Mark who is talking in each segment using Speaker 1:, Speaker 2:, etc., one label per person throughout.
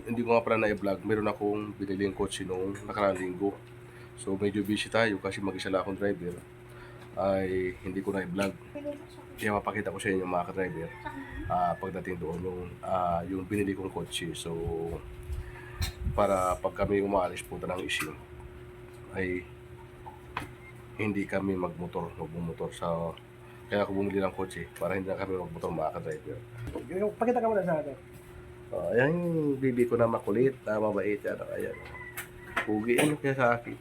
Speaker 1: hindi ko nga pala na-vlog, meron akong biniling kotse noong nakaraang linggo. So medyo busy tayo kasi mag-isa lang akong driver. Ay hindi ko na-vlog. Kaya mapakita ko sa inyo mga ka-driver pagdating doon yung binili kong kotse. So para pag kami umaalis punta ng Isim ay hindi kami magmotor sa kaya ako bumili ng kotse para hindi na kami magmotor mga ka-driver.
Speaker 2: Pakita ka muna sa akin.
Speaker 1: Ayan yung bibi ko na makulit, na mabait, ayan. Pugi yan kaya sa akin.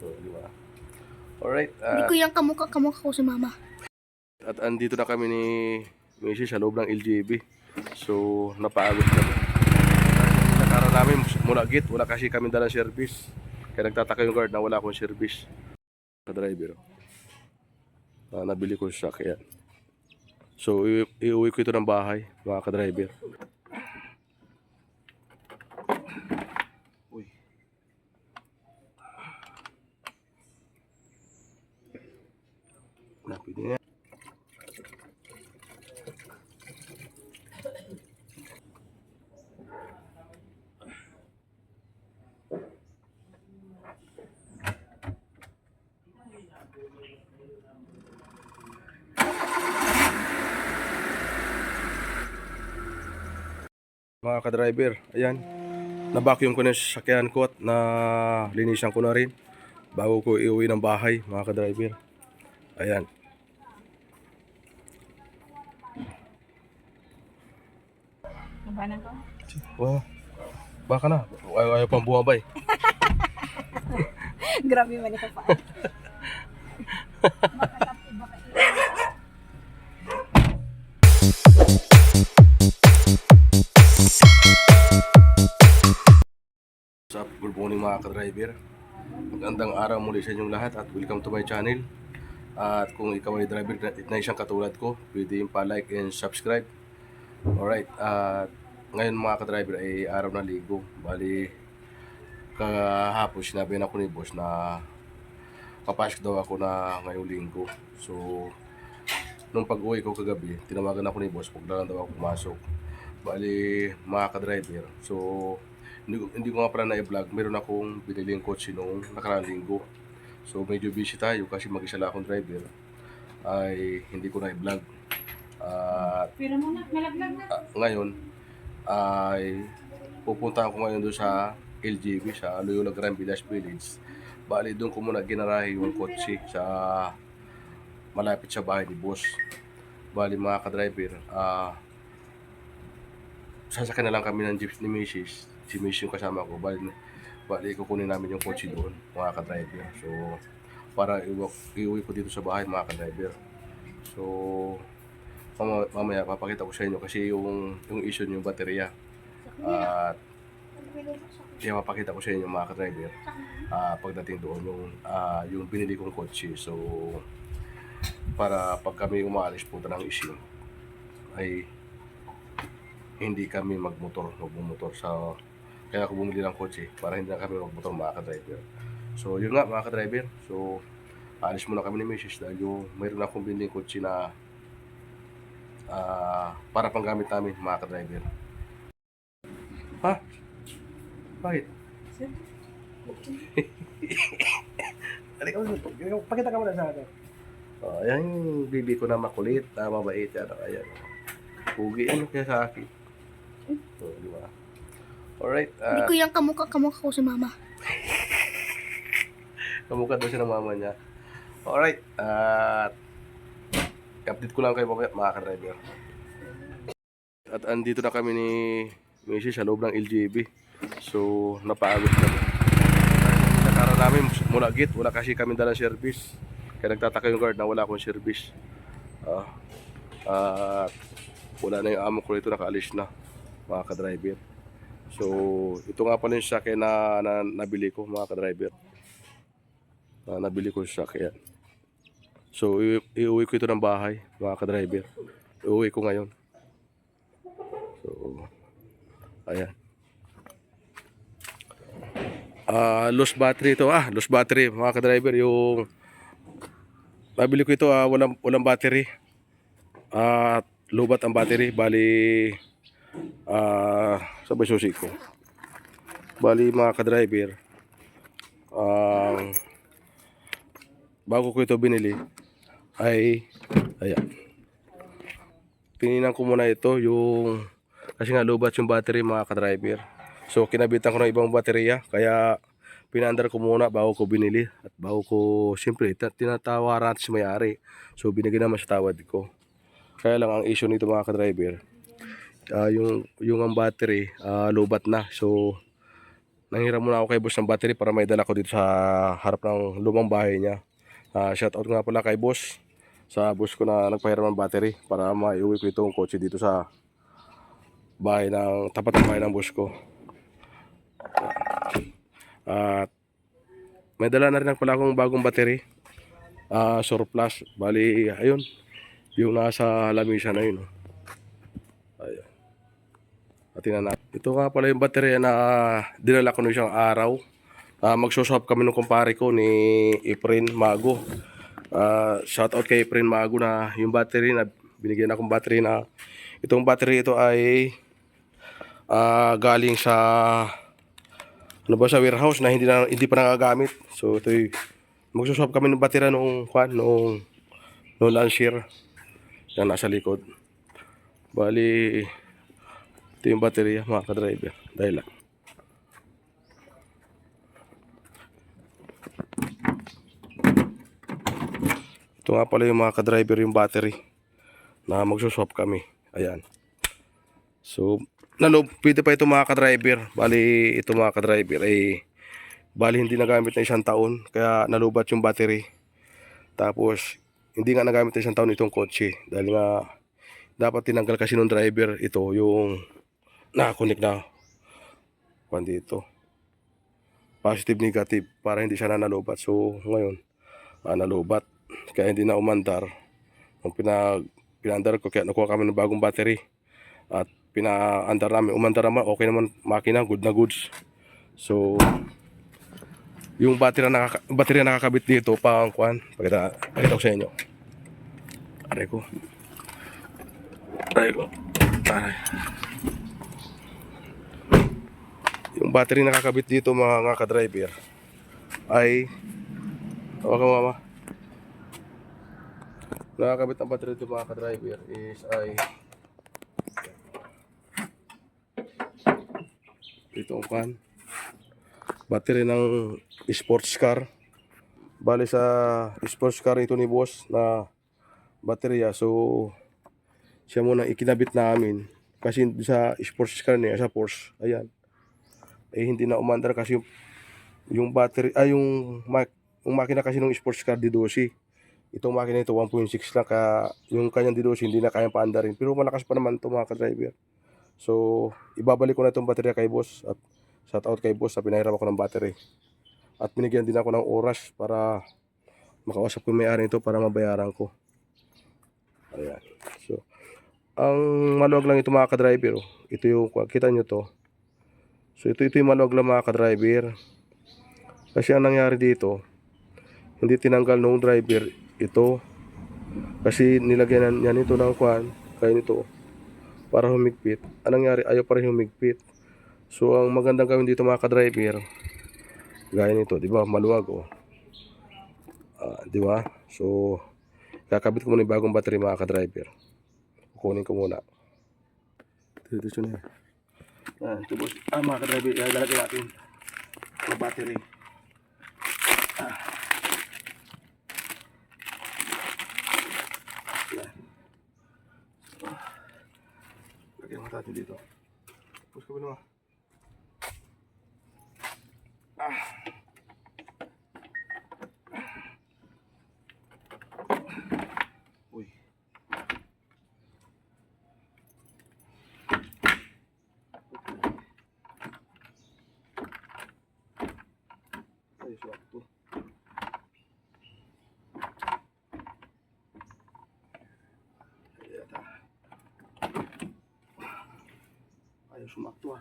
Speaker 1: Di ba? Alright.
Speaker 3: Hindi ko yung kamukha ko si mama.
Speaker 1: At andito na kami ni Mrs. sa loob ng LGB. So, napagod kami. Nakara namin mula gate, wala kasi kami dalang service. Kaya nagtataka yung guard na wala akong service. Sa driver. Nabili ko sa sakyan. So, iuwi ko ito ng bahay, mga ka-driver. Uy. Napili niya. Mga ka-driver, ayan. Na-vacuum ko na yung sasakyan ko at linisan ko na rin bago ko iuwi ng bahay, mga ka-driver. Ayan.
Speaker 3: Nabana ko?
Speaker 1: Wow. Baka na. Ayaw pang bumabay.
Speaker 3: Grabe man ito pa.
Speaker 1: What's up? Good morning mga ka-driver. Magandang araw muli sa inyong lahat at welcome to my channel. At kung ikaw ay driver na isang katulad ko, pwede yung pa-like and subscribe. Alright, at ngayon mga ka-driver ay araw na linggo. Bali, kahapon sinabi na ako ni boss na papasok daw ako na ngayong linggo. So, nung pag-uwi ko kagabi, tinawagan ako ni boss, huwag na lang daw ako pumasok. Bali, mga ka-driver. So, hindi ko nga pala na-vlog, meron akong biniling kotse noong nakaraang linggo. So medyo busy tayo kasi mag-isa lang akong driver. Ay hindi ko na-vlog. Ngayon ay pupunta ako ngayon doon sa LGB, sa Loyola Grand Village Village. Bali doon ko muna ginarahe yung kotse sa malapit sa bahay ni boss. Bali mga ka-driver, sasakyan na lang kami ng jeep ni Mrs. Si Mrs. yung kasama ko. Bali kukunin namin yung kotse doon, mga ka-driver. So, para iuwi ko dito sa bahay, mga ka-driver. So, mamaya papakita ko sa inyo kasi yung issue yung baterya. At kaya mapakita ko sa inyo, mga ka-driver, pagdating doon yung binili kong kotse. So, para pag kami umaalis punta ng Isim ay hindi kami magmotor sa kaya ako bumili ng kotse para hindi na kami magmotor, mga ka-driver. So yun nga mga ka-driver, so alis muna kami ni Mrs. dahil yung mayroon akong biniling kotse na para pang gamit namin, mga ka-driver. Ha? Bakit?
Speaker 2: Pakita ka muna sa akin.
Speaker 1: Ayan yung bibi ko na makulit, na mabait, ayan. Pugi yan kaya sa akin. Di ba? Alright.
Speaker 3: Hindi ko yung kamukha ko si mama.
Speaker 1: Kamukha daw siya ng mama niya. Alright. Update ko lang kayo mga ka-driver. At andito na kami ni Mrs. sa loob ng LGB. So, napagod kami. Nakara namin mula gate, wala kasi kami dalang service. Kaya nagtataka yung guard na wala akong service. Wala na yung amo ko rito, nakaalis na, mga ka-driver. So, ito nga pala yung sakyan na nabili ko, mga ka-driver. Nabili ko yung sakyan. So, iuwi ko ito ng bahay, mga ka-driver. Iuwi ko ngayon. So, ayan. Lost battery ito. Lost battery, mga ka-driver. Yung nabili ko ito, walang battery. Lubat ang battery. Bali, sabay susi ko. Bali mga ka-driver, ang bago ko ito binili ay ayan. Tininan ko muna ito yung kasi nga lobat yung battery mga ka-driver. So kinabitan ko ng ibang baterya kaya pinaandar ko muna bago ko binili at bago ko siyempre tinatawaran natin si may-ari. So binigyan naman sa tawad ko. Kaya lang ang issue nito mga ka-driver, yung ang battery lobat na. So nanghiram muna ako kay boss ng battery para may dala ko dito sa harap ng lumang bahay niya. Shout out nga pala kay boss sa boss ko na nagpahiram ng battery para maiuwi ko itong kotse dito sa bahay ng tapat ng bahay ng boss ko. At may dala na rin pala akong bagong battery, surplus. Bali ayun, yung nasa lamisa na yun. Ayun. At tingnan natin. Ito nga pala yung baterya na dinala ko nung isang araw. Magsuswap kami ng kumpare ko ni Efren Mago. Shout out kay Efren Mago na yung battery na binigyan akong battery na itong battery ito ay galing sa sa warehouse na hindi pa nagagamit. So ito magsuswap kami ng battery noong launcher. Yan nasa likod. Bali ito yung baterya mga ka-driver. Dahil lang. Ito nga pala yung mga ka-driver yung battery na magsuswap kami. Ayan. So, pwede pa ito mga ka-driver. Bali ito mga ka-driver bali hindi nagamit na 1 taon. Kaya nalubat yung battery. Tapos, hindi nga nagamit na 1 taon itong kotse. Dahil nga, dapat tinanggal kasi ng driver ito yung nakakunik na kung dito positive negative para hindi siya nalubat. So ngayon nalubat kaya hindi na umandar. Nung pinandar ko kaya nakuha kami ng bagong battery at pinaandar namin, umandar naman, okay naman makina, good na goods. So yung battery na nakakabit dito pang kuan, pakita ko sa inyo. Aray ko aray. Yung battery na nakakabit dito mga ka-driver ay mama. Nakakabit ang battery dito mga ka-driver ay itong kan battery ng sports car. Bali sa sports car ito ni boss na baterya. So siya muna ikinabit namin kasi sa sports car niya sa Porsche. Ayan. Hindi na umandar kasi yung battery yung makina kasi ng sports car D12. Itong makina ito 1.6 lang kaya yung kanyang D12 hindi na kayang paandarin. Pero malakas pa naman ito mga ka-driver. So ibabalik ko na itong baterya kay boss at shout out kay boss sa pinahiram ako ng battery. At binigyan din ako ng oras para makausap ko may-ari nito para mabayaran ko. Ayan. So ang maluwag lang ito mga ka-driver. Ito yung kita nyo to. So ito yung maluwag lang mga ka-driver. Kasi ang nangyari dito, hindi tinanggal nung driver ito. Kasi nilagyan niya nito ng kuan, kaya nito para humigpit. Ang nangyari, ayaw pa rin humigpit. So ang magandang gawin dito mga ka-driver, gaya nito, di ba? Maluwag oh. Di ba? So kakabit ko muna yung bagong battery mga ka-driver. Kukunin ko muna. Dito na. Ito boss. Mga ka-driver, lalagay natin yung battery. Lagyan natin dito. Push ko ba naman? Uy. Ay, swakto. Ayaw sumakto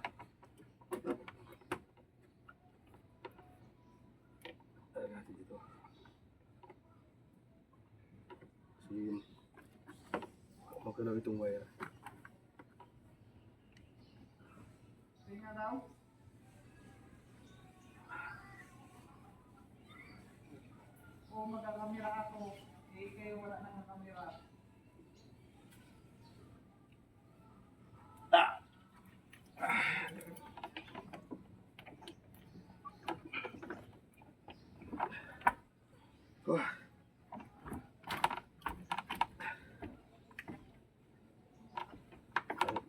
Speaker 1: Ayan natin dito. Kasi magkalaw itong wire.
Speaker 2: kung magkakamera ako, eh kayo wala nang kamera.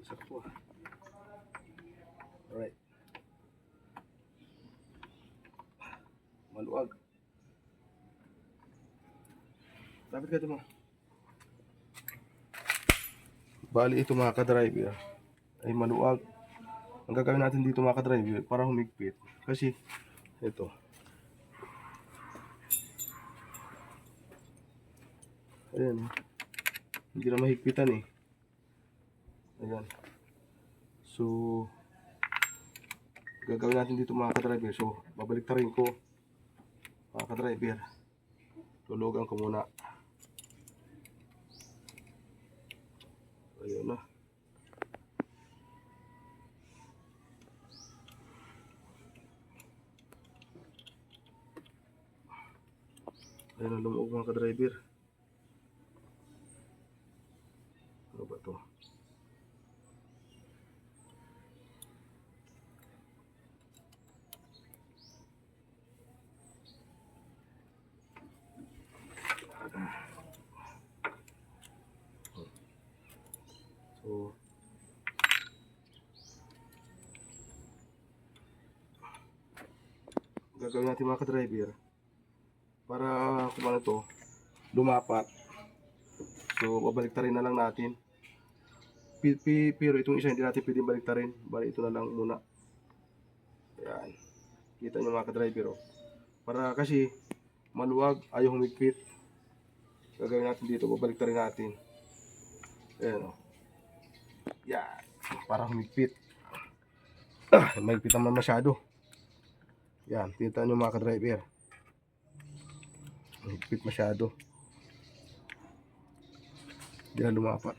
Speaker 1: Isa po. Alright. Maluwag. Lapit ka ito mo. Bali ito mga ka-driver ay maluwag. Ang gagawin natin dito mga ka-driver para humigpit. Kasi ito. Ayan. Hindi na mahigpitan eh. Ayan. So, gagawin natin dito mga ka-driver. So, babaliktarin ko mga ka-driver. Tulugan ko muna. Ayun na. Ayun na lumuog mga ka-driver. Ano ba to? So, gagawin natin mga ka-driver para kung ano to, lumapat. So, babaliktarin na lang natin. Pero itong isa hindi natin pwedeng baliktarin. Bali ito na lang muna. Ayan. Kita nyo mga ka-driver. Oh. Para kasi maluwag, ayaw humigpit. Gagawin natin dito, babaliktarin natin. Ayan o. Yan. Para humigpit. Mahigpit naman masyado. Yan. Kita nyo mga ka-driver. Mahigpit masyado. Hindi na lumapat.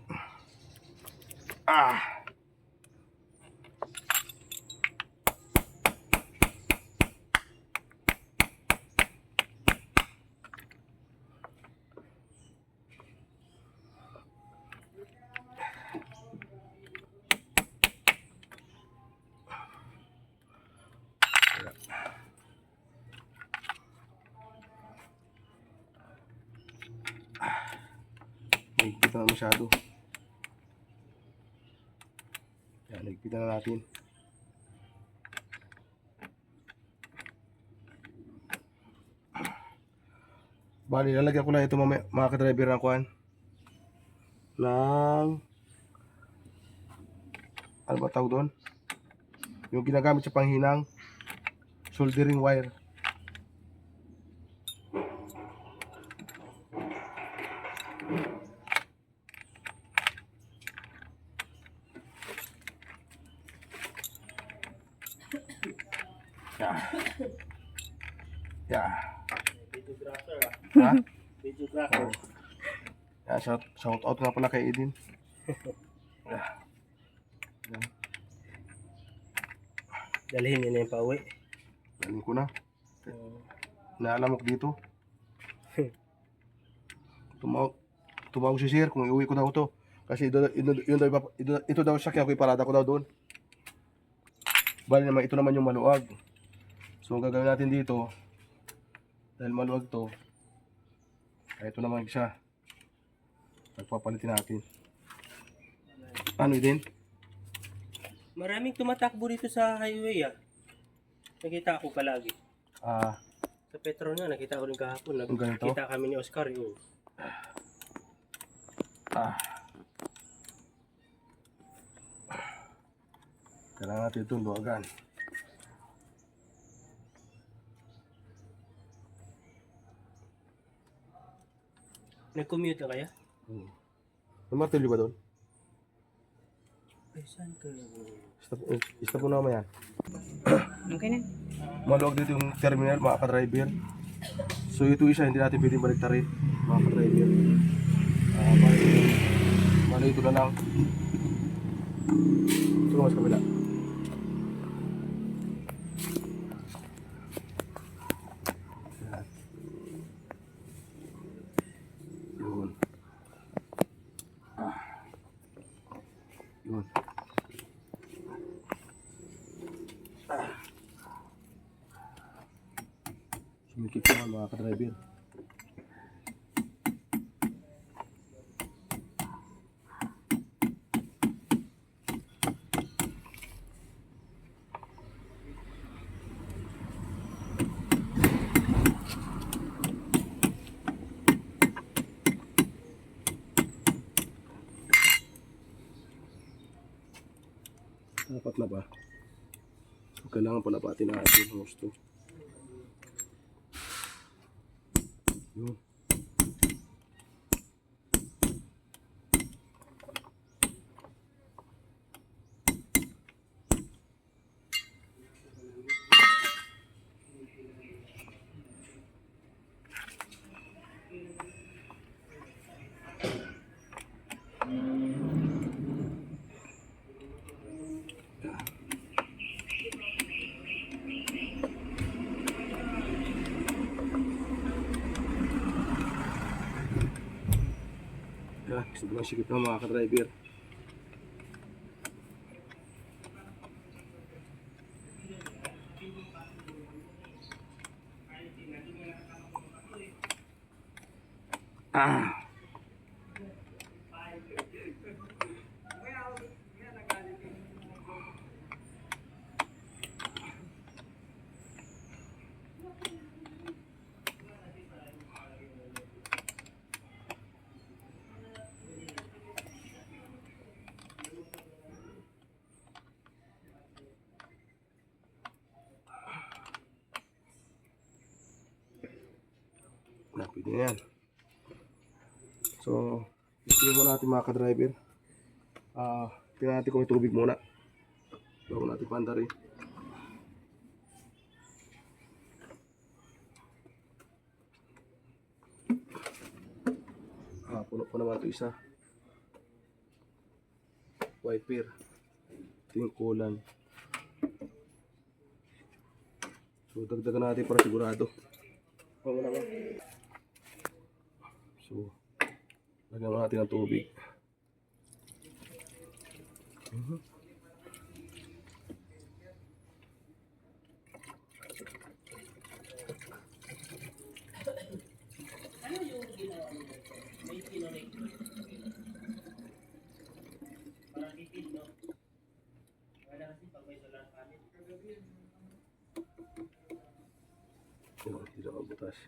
Speaker 1: Mahigpit na masyado. Yan, higpitan na natin. Bali, lalagyan ko na ito mga ka-driver ng kuhan. Ng ano ba tawag doon? Yung ginagamit sa panghinang soldering wire. Yeah. Ha?
Speaker 2: Videographer.
Speaker 1: Shout out nga pala kay Edin.
Speaker 2: Dalhin niya na yung pauwi.
Speaker 1: Galing ko na. Naalamok dito. Tumawag si Sir kung iuwi ko daw to. Kasi ito daw sakya ko, iparada ko daw doon. Bali naman, ito naman yung maluwag. So, ang gagawin natin dito, dahil maluwag to, ay ito naman siya. Pagpapalitin natin. Ano din?
Speaker 4: Maraming tumatakbo dito sa highway ah. Nakita ako palagi. Sa Petro na, nakita ko rin kahapon.
Speaker 1: Yung ganito?
Speaker 4: Nakita kami ni Oscar yun.
Speaker 1: Kailangan natin itong luwagan.
Speaker 4: Nag-commute na kaya?
Speaker 1: May martilyo ba doon?
Speaker 4: Ay, saan ka?
Speaker 1: Stop mo na mamaya.
Speaker 3: Okay na.
Speaker 1: Maluwag dito yung terminal, mga ka-driver. So ito isa, hindi natin pwedeng baliktarin, mga ka-driver. Bali ito na lang. Ito mas kabila. Sumikip naman mga ka-driver. Dapat na ba? So, kailangan palabatin natin ang gusto. Yun. Yan, sobrang sikip na mga ka-driver. Ah. Pwede na yan. So, tingnan mo natin mga ka-driver. Tingnan natin kung may tubig muna bago natin pandarin. Puno pa naman ito isa. Wiper. Ito yung kulan. So, dagdagan natin para sigurado. Oo naman. So, lagyan natin ng tubig. Yun, hindi na mabutas.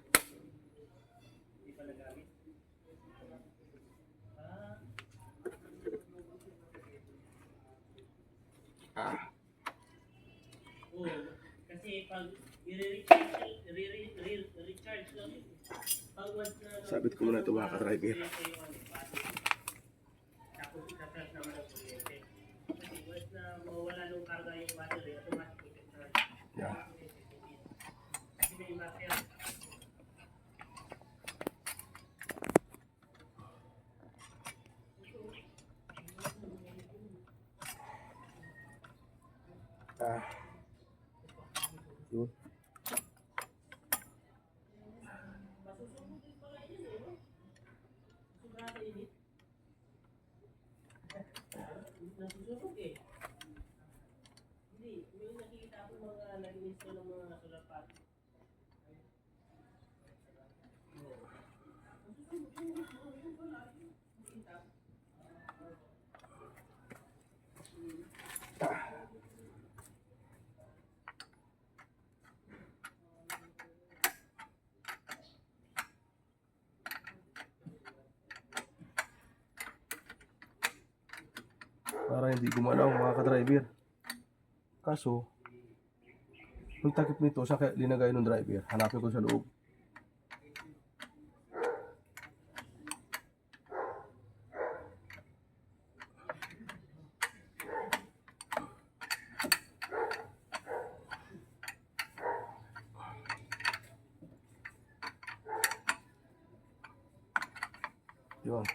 Speaker 4: Kasi pag i-recharge lang yun.
Speaker 1: Sabit ko muna ito mga ka-driver.
Speaker 4: Tapos i-charge naman ang kuryente. Kasi once na mawala nung karga yung battery, automatic i-charge.
Speaker 1: Yeah.
Speaker 4: Kasi may battery.
Speaker 1: Yun.
Speaker 4: Nasusunog eh. Hindi, may nakikita ako mga nag-install ng mga solar panel.
Speaker 1: Para hindi gumalaw mga ka-driver. Kaso, yung takip nito, saan kaya linagay ng driver? Hanapin ko sa loob. Yun.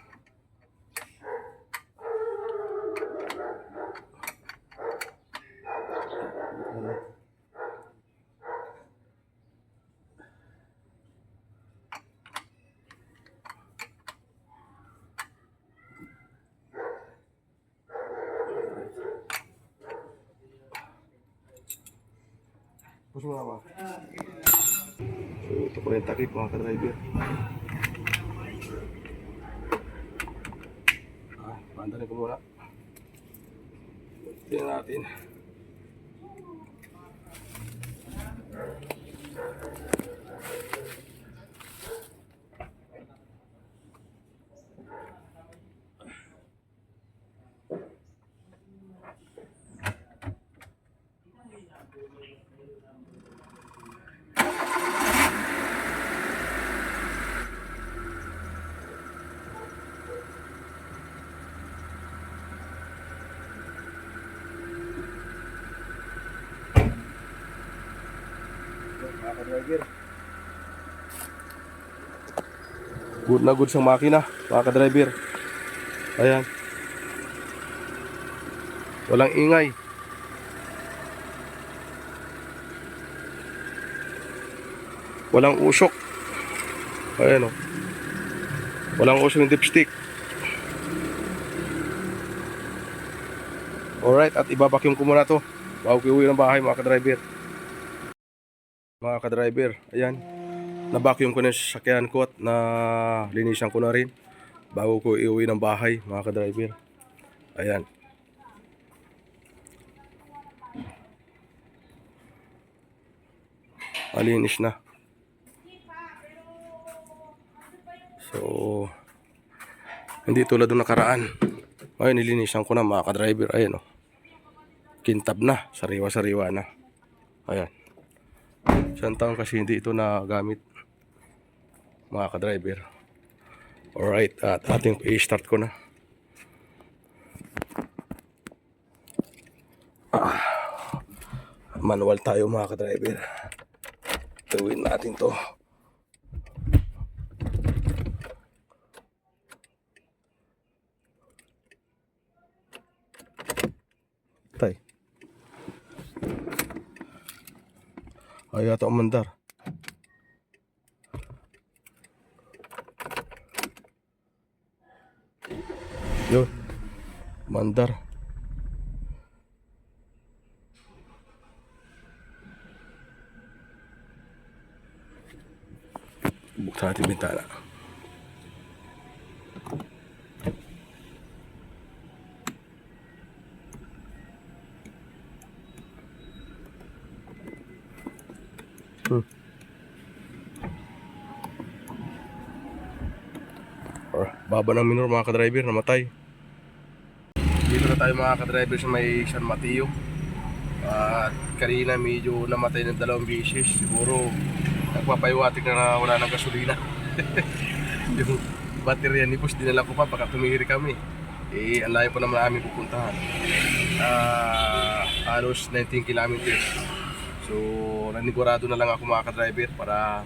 Speaker 1: Push mo naman. So ito po yung takip mga ka-driver. Pandarin ko muna. Tingnan natin. Good na good siyang makina, mga ka-driver. Ayan. Walang ingay. Walang usok. Ayan o. Walang usok ng dipstick. Alright, at ibabacuum ko muna to bago ko uwi ng bahay mga ka-driver. Mga ka-driver, ayan. Na-vacuum ko na yung sasakyan ko at na linisan ko na rin bago ko iuwi ng bahay mga ka-driver. Ayan. Malinis na. So, hindi tulad ng nakaraan. Ngayon nilinisan ko na mga ka-driver. Ayan o. Kintab na. Sariwa-sariwa na. Ayan. Isang taon kasi hindi ito nagamit mga ka-driver. Alright, at ating i-start ko na. Manual tayo mga ka-driver. Gawin natin to. Tay. Ay, ito ang mandar. Yun. Mandar. Buksan natin bintana. Baba ng minor mga ka-driver, namatay. Dito na tayo mga ka-driver sa may San Mateo. At kanina medyo namatay ng 2 beses. Siguro nagpapaiwatik na wala ng gasolina. Yung baterya ni boss dinala ko pa baka tumihiri kami. Eh, ang layo pa naman namin pupuntahan. Halos 19 kilometers. So, nanigurado na lang ako mga ka-driver para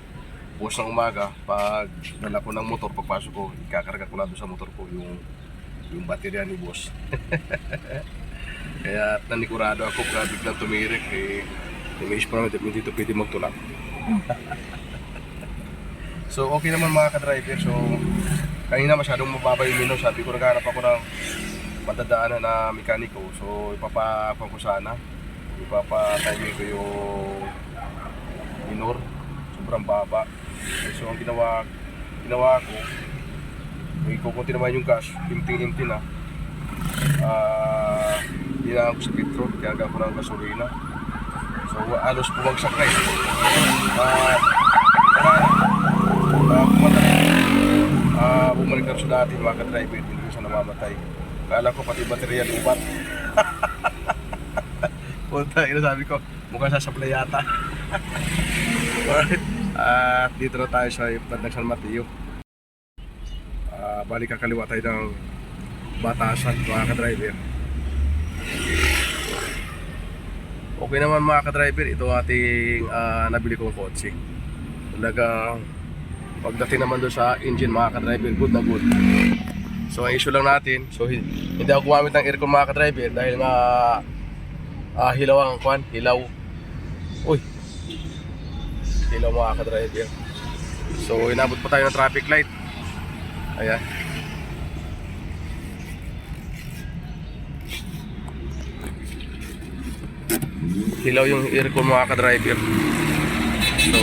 Speaker 1: bukas ng umaga, pag dala ko ng motor, pagpasok ko, ikakarga ko na doon sa motor ko yung baterya ni boss. Kaya nanigurado ako kung biglang tumirik, eh, may pa naman hindi ito pwede magtulak. So, okay naman mga ka-driver. So, kanina masyadong mababa yung minor. Sabi ko, naghanap ako ng matadaanan na mekaniko. So, ipapakon ko sana. Ipapatime ko yung minor. Sobrang baba. So ang ginawa ko, may kukunti naman yung gas, empty na. Dinaan ko sa petro, kaya ko ng gasolina. So alos bumagsak na bumalik na sa dati mga ka-driver, hindi ko siya namamatay. Kala ko pati baterya lubat. Punta, sabi ko, mukhang sasablay yata. Alright. At dito na tayo sa bandang San Mateo. Balik kakaliwa tayo ng Batasan mga ka-driver. Okay naman mga ka-driver, ito ating nabili kong kotse. Talagang pagdating naman doon sa engine mga ka-driver, good na good. So ang issue lang natin, so hindi ako gumamit ng aircon mga ka-driver dahil nga hilaw ang kwan, hilaw. Uy, hilaw mga ka-driver. So inabot pa tayo ng traffic light. Ayan. Hilaw yung aircon mga ka-driver. So,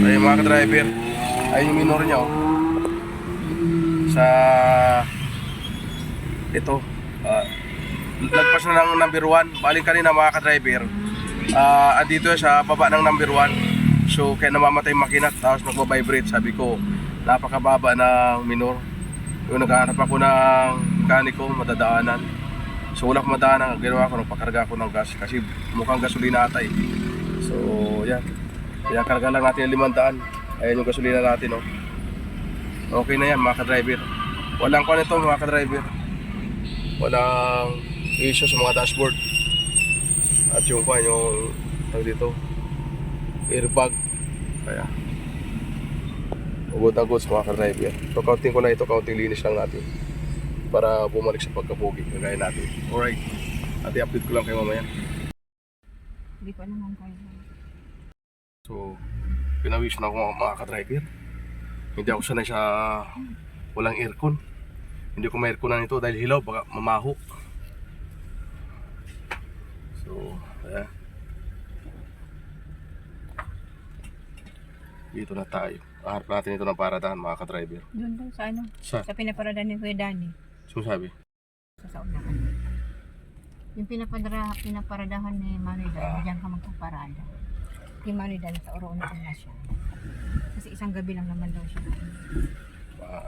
Speaker 1: ayun mga ka-driver, ayun yung minor niya oh. Sa ito, lagpas na ng number 1. Baling kanina mga ka-driver, andito sa baba ng number 1. So kaya namamatay yung makina tapos nagbabibrate. Sabi ko napakababa ng minor. Yung naghahanap ako ng mekaniko, madadaanan. So wala akong madaanan, ang ginawa ko, nagpakarga ako ng gas kasi mukhang gasolina ata eh. So yan, kaya karga lang natin yung 500. Ayan yung gasolina natin oh. Okay na yan mga ka-driver. Walang kung ito mga ka-driver, walang issue sa mga dashboard. At yung kwan, yung dito airbag, kaya ugod-agod sa mga ka-driver. So counting ko na ito, counting linis lang natin para bumalik sa pagkapogi kagaya natin. Alright, at i-update ko lang kayo mamaya.
Speaker 3: Hindi ko naman kaya.
Speaker 1: So pinawis na ako mga ka-driver. Hindi ako sanay sa walang aircon. Hindi ko ma-airconan ito dahil hilaw, baka mamaho. So ayan, dito na tayo. Harap natin ito ng paradahan mga ka-driver.
Speaker 3: Doon daw sa ano?
Speaker 1: Sa?
Speaker 3: Sa pinaparada ni Kuya Danny.
Speaker 1: So sabi?
Speaker 3: Sa unahan. Yung pinaparadahan ni Manida, diyan ka magpaparada. Kay Manida, nasa Oroona na siya. Kasi isang gabi lang naman daw siya.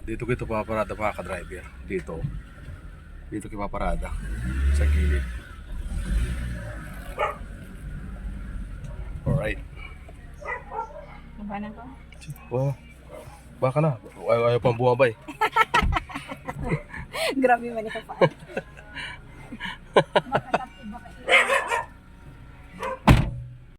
Speaker 1: Dito kita paparada mga ka-driver. Dito kita paparada sa gilid. Alright.
Speaker 3: Naba na ko?
Speaker 1: Wow. Baka na. Ayaw pang bumabay.
Speaker 3: Grabe man ito pa.